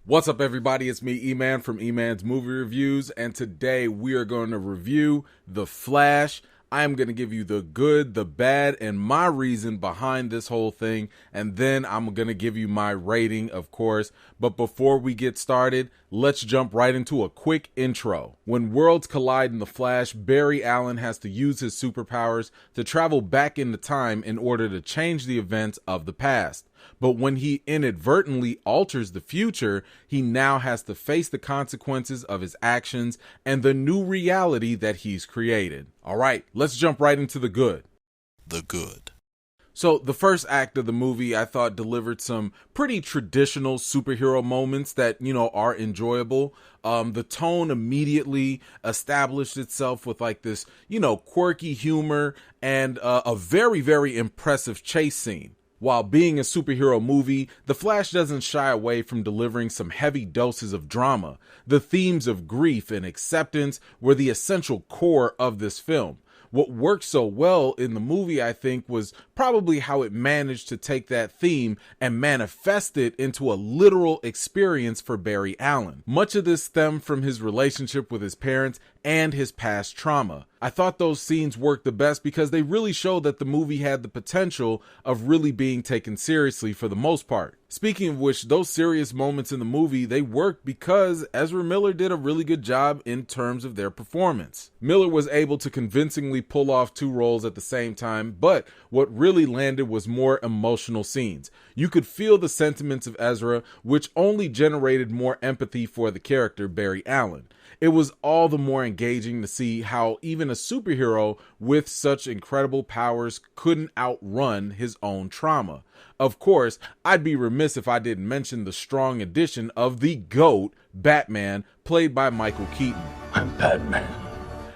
What's up, everybody? It's me, E-Man from E-Man's Movie Reviews, and today we are going to review The Flash. I am going to give you the good, the bad, and my reason behind this whole thing, and then I'm going to give you my rating, of course. But before we get started, let's jump right into a quick intro. When worlds collide in The Flash, Barry Allen has to use his superpowers to travel back into time in order to change the events of the past. But when he inadvertently alters the future, he now has to face the consequences of his actions and the new reality that he's created. All right, let's jump right into the good. The good. So the first act of the movie, I thought, delivered some pretty traditional superhero moments that, are enjoyable. The tone immediately established itself with like this, quirky humor and a very, very impressive chase scene. While being a superhero movie, The Flash doesn't shy away from delivering some heavy doses of drama. The themes of grief and acceptance were the essential core of this film. What worked so well in the movie, I think, was probably how it managed to take that theme and manifest it into a literal experience for Barry Allen. Much of this stemmed from his relationship with his parents and his past trauma. I thought those scenes worked the best because they really showed that the movie had the potential of really being taken seriously for the most part. Speaking of which, those serious moments in the movie, they worked because Ezra Miller did a really good job in terms of their performance. Miller was able to convincingly pull off two roles at the same time, but what really landed was more emotional scenes. You could feel the sentiments of Ezra, which only generated more empathy for the character Barry Allen. It was all the more engaging to see how even a superhero with such incredible powers couldn't outrun his own trauma. Of course, I'd be remiss if I didn't mention the strong addition of the GOAT, Batman, played by Michael Keaton. I'm Batman.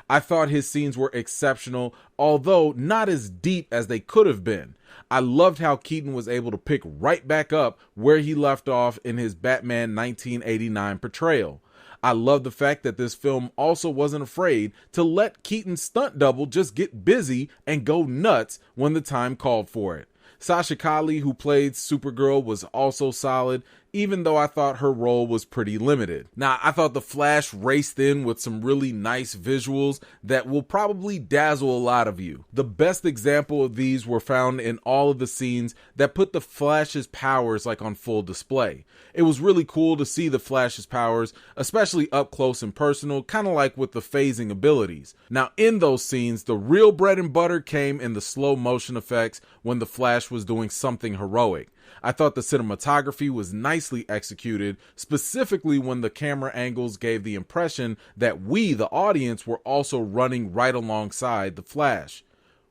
I thought his scenes were exceptional, although not as deep as they could have been. I loved how Keaton was able to pick right back up where he left off in his Batman 1989 portrayal. I love the fact that this film also wasn't afraid to let Keaton's stunt double just get busy and go nuts when the time called for it. Sasha Calle, who played Supergirl, was also solid, even though I thought her role was pretty limited. Now, I thought The Flash raced in with some really nice visuals that will probably dazzle a lot of you. The best example of these were found in all of the scenes that put the Flash's powers on full display. It was really cool to see the Flash's powers, especially up close and personal, kind of like with the phasing abilities. Now, in those scenes, the real bread and butter came in the slow motion effects when the Flash was doing something heroic. I thought the cinematography was nicely executed, specifically when the camera angles gave the impression that we, the audience, were also running right alongside the Flash.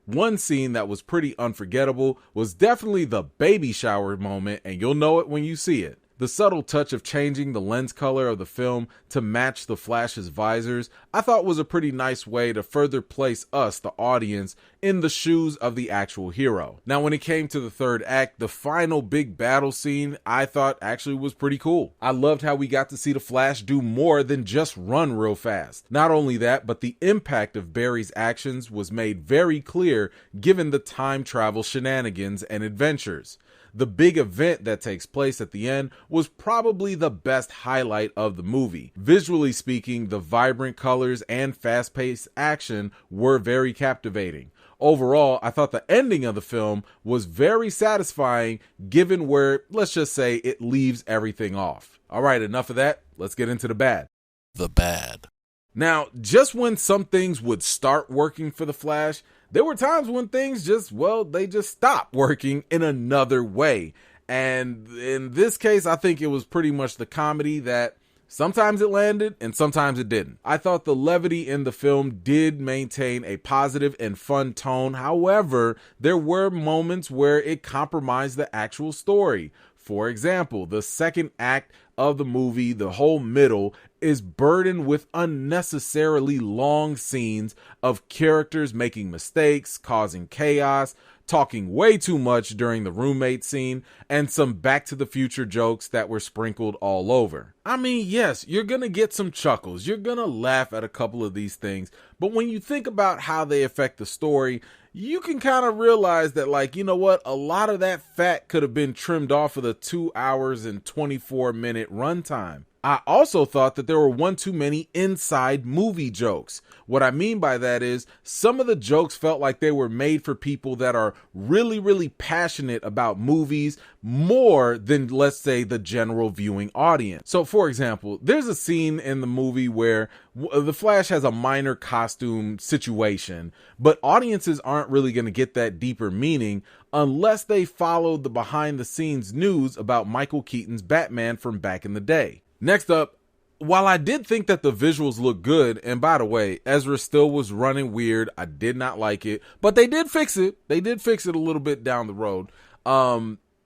One scene that was pretty unforgettable was definitely the baby shower moment, and you'll know it when you see it. The subtle touch of changing the lens color of the film to match the Flash's visors, I thought was a pretty nice way to further place us, the audience, in the shoes of the actual hero. Now, when it came to the third act, the final big battle scene, I thought actually was pretty cool. I loved how we got to see the Flash do more than just run real fast. Not only that, but the impact of Barry's actions was made very clear given the time travel shenanigans and adventures. The big event that takes place at the end was probably the best highlight of the movie. Visually speaking, the vibrant colors and fast-paced action were very captivating. Overall, I thought the ending of the film was very satisfying given where, let's just say, it leaves everything off. All right, enough of that. Let's get into the bad. The bad. Now, just when some things would start working for the Flash, there were times when things just stopped working in another way. And in this case, I think it was pretty much the comedy that sometimes it landed and sometimes it didn't. I thought the levity in the film did maintain a positive and fun tone. However, there were moments where it compromised the actual story. For example, the second act of the movie, the whole middle, is burdened with unnecessarily long scenes of characters making mistakes, causing chaos, talking way too much during the roommate scene, and some Back to the Future jokes that were sprinkled all over. I mean, yes, you're gonna get some chuckles, you're gonna laugh at a couple of these things, but when you think about how they affect the story, you can kind of realize that, like, you know what, a lot of that fat could have been trimmed off of the 2 hours and 24-minute runtime. I also thought that there were one too many inside movie jokes. What I mean by that is some of the jokes felt like they were made for people that are really, really passionate about movies more than, let's say, the general viewing audience. So, for example, there's a scene in the movie where the Flash has a minor costume situation, but audiences aren't really going to get that deeper meaning unless they followed the behind the scenes news about Michael Keaton's Batman from back in the day. Next up, while I did think that the visuals looked good, and by the way, Ezra still was running weird, I did not like it, but they did fix it. They did fix it a little bit down the road.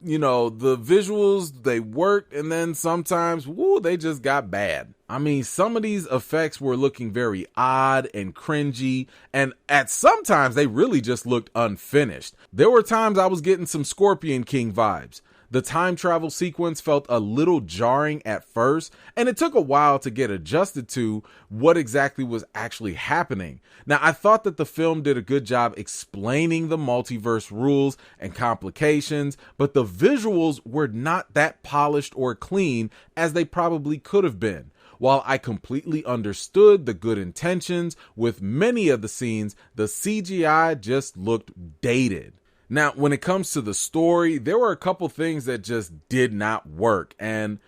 You know, the visuals, they worked, and then sometimes, they just got bad. I mean, some of these effects were looking very odd and cringy, and at sometimes they really just looked unfinished. There were times I was getting some Scorpion King vibes. The time travel sequence felt a little jarring at first, and it took a while to get adjusted to what exactly was actually happening. Now, I thought that the film did a good job explaining the multiverse rules and complications, but the visuals were not that polished or clean as they probably could have been. While I completely understood the good intentions with many of the scenes, the CGI just looked dated. Now, when it comes to the story, there were a couple things that just did not work. And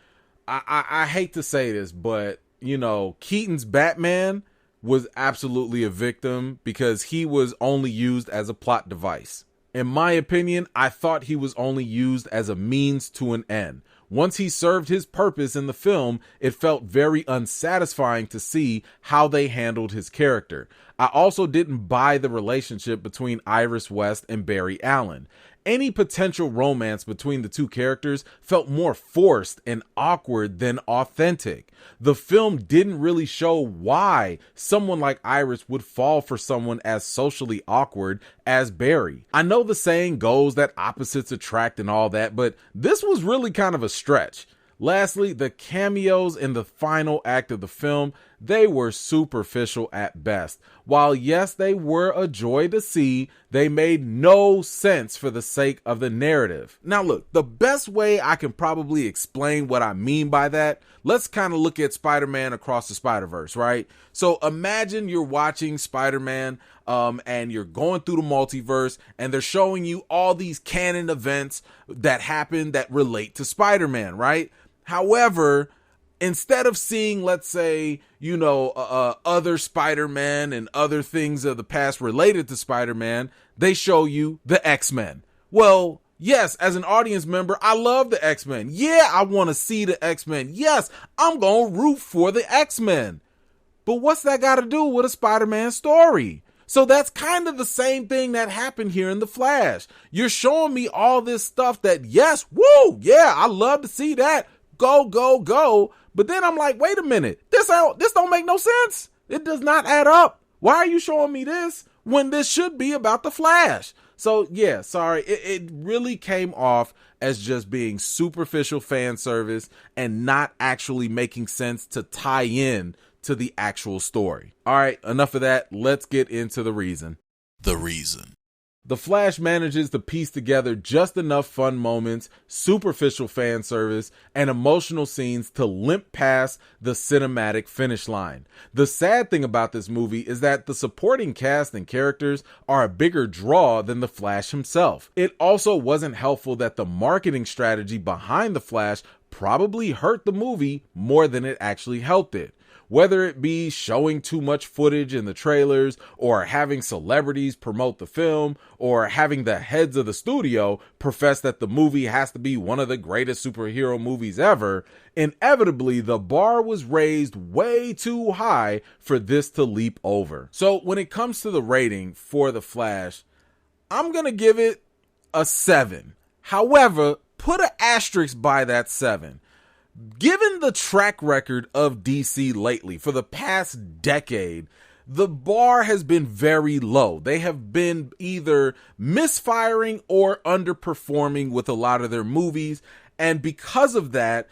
I hate to say this, but, you know, Keaton's Batman was absolutely a victim because he was only used as a plot device. In my opinion, I thought he was only used as a means to an end. Once he served his purpose in the film, it felt very unsatisfying to see how they handled his character. I also didn't buy the relationship between Iris West and Barry Allen. Any potential romance between the two characters felt more forced and awkward than authentic. The film didn't really show why someone like Iris would fall for someone as socially awkward as Barry. I know the saying goes that opposites attract and all that, but this was really kind of a stretch. Lastly, the cameos in the final act of the film, they were superficial at best. While yes, they were a joy to see, they made no sense for the sake of the narrative. Now look, the best way I can probably explain what I mean by that, let's kind of look at Spider-Man Across the Spider-Verse, right? So imagine you're watching Spider-Man and you're going through the multiverse and they're showing you all these canon events that happen that relate to Spider-Man, right? However, instead of seeing, let's say, you know, other Spider-Man and other things of the past related to Spider-Man, they show you the X-Men. Well, yes, as an audience member, I love the X-Men. Yeah, I want to see the X-Men. Yes, I'm going to root for the X-Men. But what's that got to do with a Spider-Man story? So that's kind of the same thing that happened here in The Flash. You're showing me all this stuff that, yes, woo, yeah, I love to see that. Go, go, go. But then I'm like, wait a minute, this don't make no sense. It does not add up. Why are you showing me this when this should be about the Flash? So yeah, sorry, it really came off as just being superficial fan service and not actually making sense to tie in to the actual story. All right, enough of that. Let's get into the reason. The reason. The Flash manages to piece together just enough fun moments, superficial fan service, and emotional scenes to limp past the cinematic finish line. The sad thing about this movie is that the supporting cast and characters are a bigger draw than the Flash himself. It also wasn't helpful that the marketing strategy behind the Flash probably hurt the movie more than it actually helped it. Whether it be showing too much footage in the trailers, or having celebrities promote the film, or having the heads of the studio profess that the movie has to be one of the greatest superhero movies ever, inevitably the bar was raised way too high for this to leap over. So when it comes to the rating for The Flash, I'm going to give it a 7. However, put an asterisk by that 7. Given the track record of DC lately for the past decade, the bar has been very low. They have been either misfiring or underperforming with a lot of their movies. And because of that,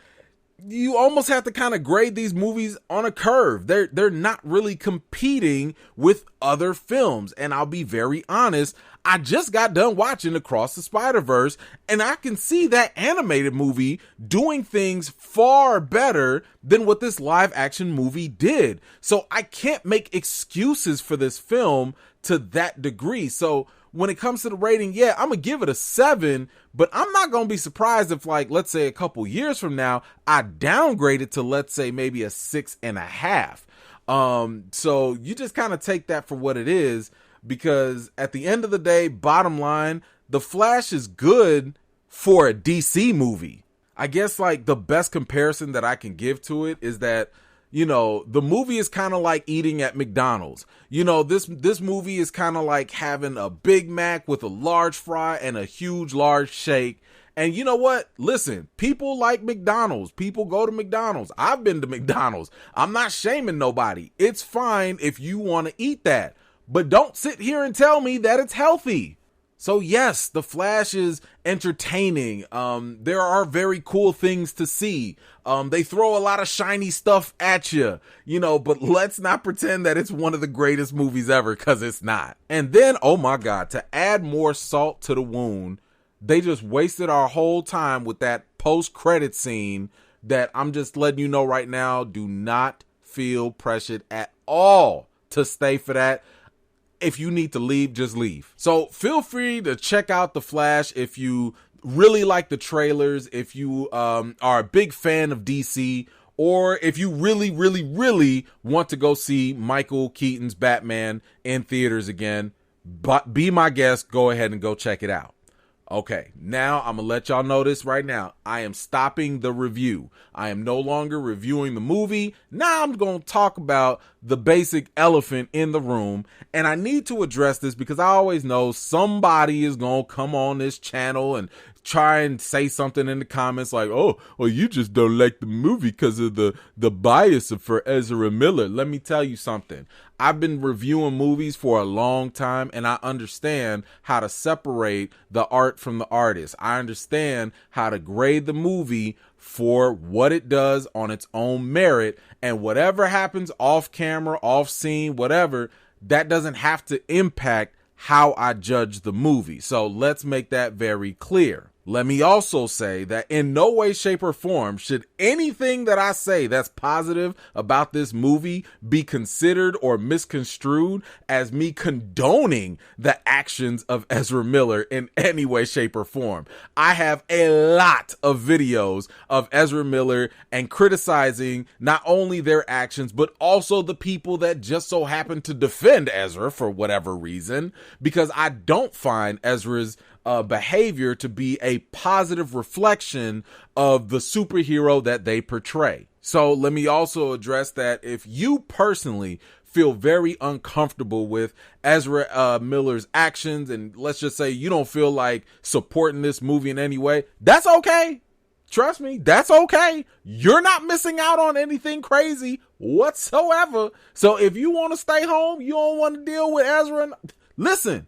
you almost have to kind of grade these movies on a curve. They're not really competing with other films. And I'll be very honest, I just got done watching Across the Spider-Verse, and I can see that animated movie doing things far better than what this live action movie did. So I can't make excuses for this film to that degree. So when it comes to the rating, yeah, I'm going to give it a 7, but I'm not going to be surprised if, like, let's say a couple years from now, I downgrade it to, let's say, maybe a 6.5. So you just kind of take that for what it is, because at the end of the day, bottom line, The Flash is good for a DC movie. I guess, like, the best comparison that I can give to it is that, you know, the movie is kind of like eating at McDonald's. You know, this movie is kind of like having a Big Mac with a large fry and a huge large shake. And you know what? Listen, people like McDonald's. People go to McDonald's. I've been to McDonald's. I'm not shaming nobody. It's fine if you want to eat that. But don't sit here and tell me that it's healthy. So yes, The Flash is entertaining. There are very cool things to see. They throw a lot of shiny stuff at you, you know, but let's not pretend that it's one of the greatest movies ever, because it's not. And then, oh my God, to add more salt to the wound, they just wasted our whole time with that post-credit scene that I'm just letting you know right now, do not feel pressured at all to stay for that. If you need to leave, just leave. So feel free to check out The Flash if you really like the trailers, if you are a big fan of DC, or if you really, really, really want to go see Michael Keaton's Batman in theaters again. But be my guest, go ahead and go check it out. Okay, now I'm gonna let y'all know this right now. I am stopping the review. I am no longer reviewing the movie. Now I'm gonna talk about the basic elephant in the room. And I need to address this because I always know somebody is gonna come on this channel and try and say something in the comments like, oh, well, you just don't like the movie because of the bias for Ezra Miller. Let me tell you something. I've been reviewing movies for a long time, and I understand how to separate the art from the artist. I understand how to grade the movie for what it does on its own merit, and whatever happens off camera, off scene, whatever, that doesn't have to impact how I judge the movie. So let's make that very clear. Let me also say that in no way, shape, or form should anything that I say that's positive about this movie be considered or misconstrued as me condoning the actions of Ezra Miller in any way, shape, or form. I have a lot of videos of Ezra Miller and criticizing not only their actions, but also the people that just so happen to defend Ezra for whatever reason, because I don't find Ezra's behavior to be a positive reflection of the superhero that they portray. So let me also address that if you personally feel very uncomfortable with Ezra Miller's actions, and let's just say you don't feel like supporting this movie in any way, that's okay. Trust me, that's okay. You're not missing out on anything crazy whatsoever. So if you want to stay home, you don't want to deal with Ezra, listen,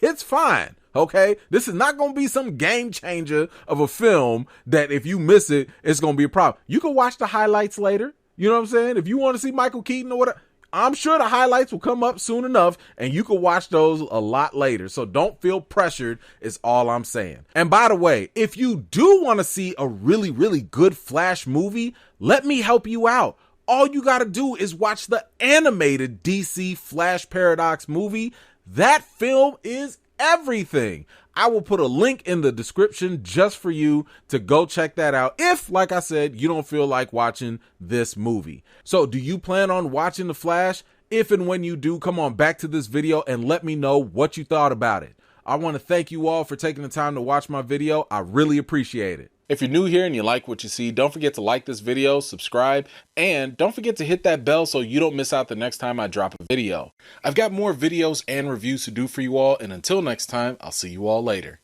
it's fine. Okay, this is not going to be some game changer of a film that if you miss it, it's going to be a problem. You can watch the highlights later. You know what I'm saying? If you want to see Michael Keaton or whatever, I'm sure the highlights will come up soon enough and you can watch those a lot later. So don't feel pressured is all I'm saying. And by the way, if you do want to see a really, really good Flash movie, let me help you out. All you got to do is watch the animated DC Flash Paradox movie. That film is everything. I will put a link in the description just for you to go check that out if, like I said, you don't feel like watching this movie. So do you plan on watching The Flash? If and when you do, come on back to this video and let me know what you thought about it. I want to thank you all for taking the time to watch my video. I really appreciate it. If you're new here and you like what you see, don't forget to like this video, subscribe, and don't forget to hit that bell so you don't miss out the next time I drop a video. I've got more videos and reviews to do for you all, and until next time, I'll see you all later.